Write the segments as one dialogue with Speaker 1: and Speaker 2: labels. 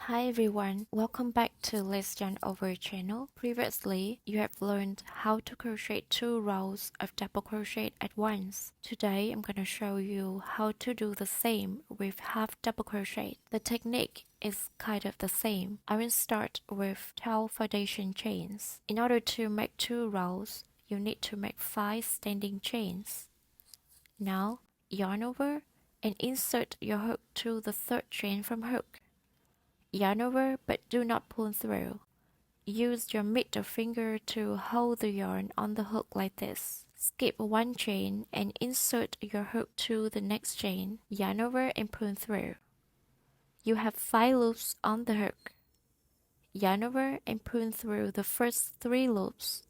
Speaker 1: Hi everyone, welcome back to Let's Yarn Over channel. Previously, you have learned how to crochet 2 rows of double crochet at once. Today, I'm going to show you how to do the same with half double crochet. The technique is kind of the same. I will start with 12 foundation chains. In order to make 2 rows, you need to make 5 standing chains. Now, yarn over and insert your hook to the 3rd chain from hook. Yarn over but do not pull through. Use your middle finger to hold the yarn on the hook like this. Skip 1 chain and insert your hook to the next chain. Yarn over and pull through. You have 5 loops on the hook. Yarn over and pull through the first 3 loops.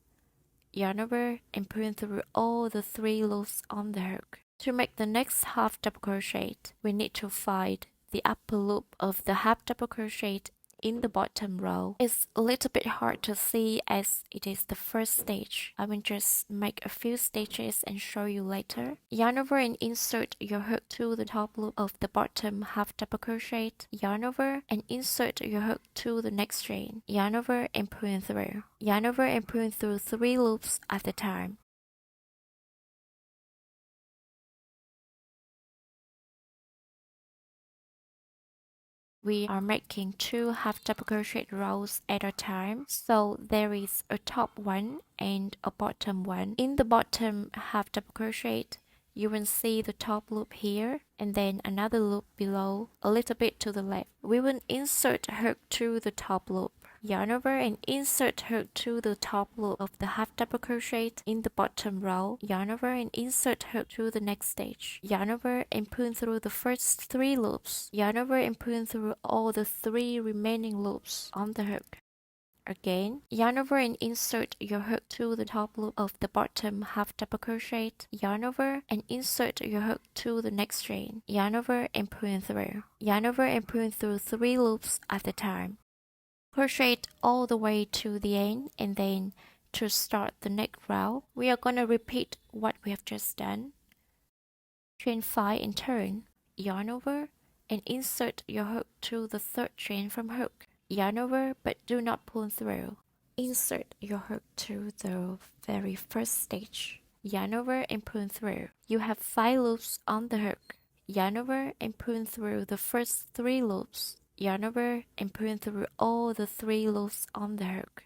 Speaker 1: Yarn over and pull through all the 3 loops on the hook. To make the next half double crochet, we need to find the upper loop of the half double crochet in the bottom row. It's a little bit hard to see as it is the first stage. I will just make a few stitches and show you later. Yarn over and insert your hook to the top loop of the bottom half double crochet. Yarn over and insert your hook to the next chain. Yarn over and pull through. Yarn over and pull through 3 loops at a time. We are making 2 half double crochet rows at a time, so there is a top one and a bottom one. In the bottom half double crochet, you will see the top loop here and then another loop below a little bit to the left. We will insert hook to the top loop. Yarn over and insert hook to the top loop of the half double crochet in the bottom row. Yarn over and insert hook to the next stage. Yarn over and pull through the first 3 loops. Yarn over and pull through all the 3 remaining loops on the hook. Again, yarn over and insert your hook to the top loop of the bottom half double crochet. Yarn over and insert your hook to the next chain. Yarn over and pull through. Yarn over and pull through 3 loops at a time. Crochet all the way to the end, and then to start the next row, we are going to repeat what we have just done. Chain 5 and turn, yarn over and insert your hook to the 3rd chain from hook. Yarn over but do not pull through. Insert your hook to the very first stitch. Yarn over and pull through. You have 5 loops on the hook. Yarn over and pull through the first 3 loops. Yarn over and pull through all the 3 loops on the hook.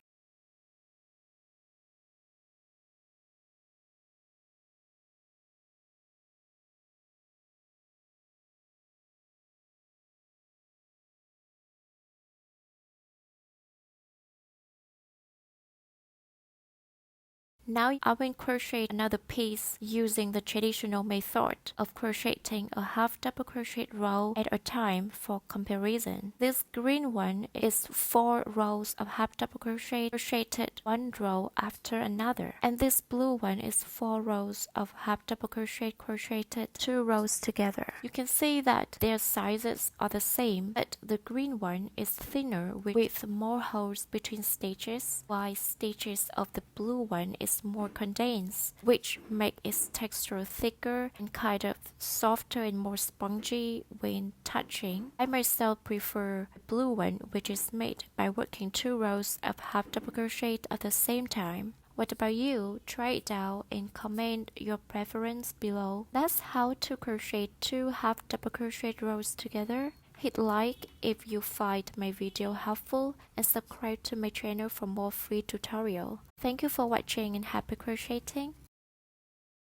Speaker 1: Now I will crochet another piece using the traditional method of crocheting a half double crochet row at a time for comparison. This green one is 4 rows of half double crochet crocheted 1 row after another, and this blue one is 4 rows of half double crochet crocheted 2 rows together. You can see that their sizes are the same, but the green one is thinner with more holes between stitches, while stitches of the blue one is more condensed, which make its texture thicker and kind of softer and more spongy when touching. I myself prefer the blue one, which is made by working 2 rows of half double crochet at the same time. What about you? Try it out and comment your preference below. That's how to crochet 2 half double crochet rows together. Hit like if you find my video helpful and subscribe to my channel for more free tutorial. Thank you for watching and happy crocheting.